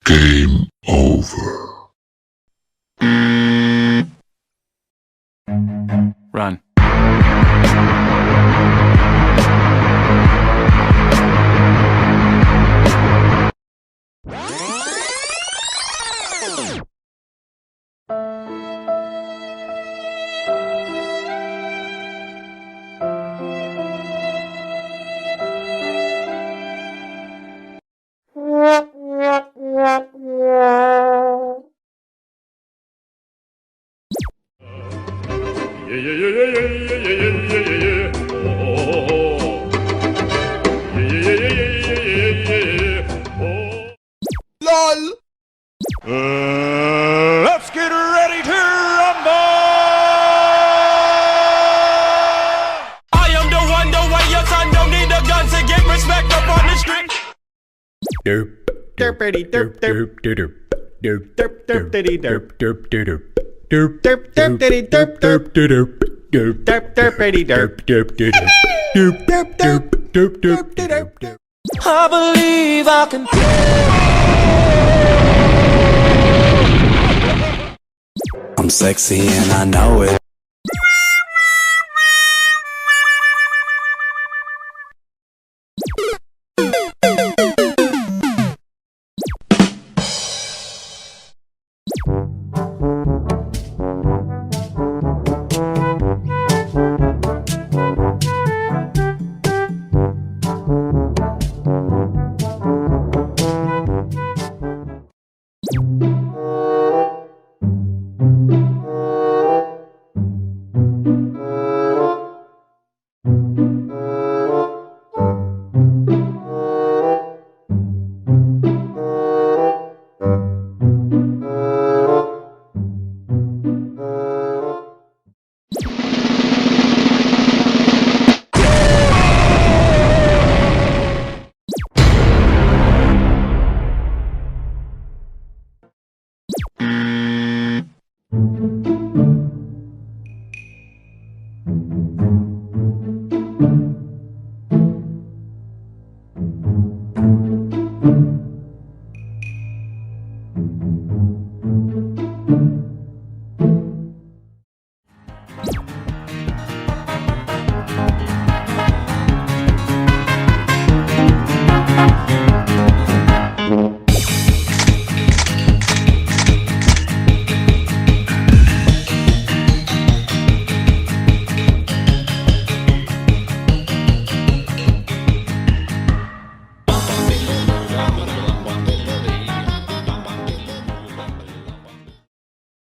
Game over. Run. LOL. Let's get ready to rumble! I am the one, the way your son don't need a gun to get respect up on the street. Derp. Derpity derp derp derp. Derp derp derpity derp. Derp derp. Derp derp derpity derp derp derp. Derp derp derpity derp derp derp. Derp derp derp derp derp derp derp. I believe I can. I'm sexy and I know it.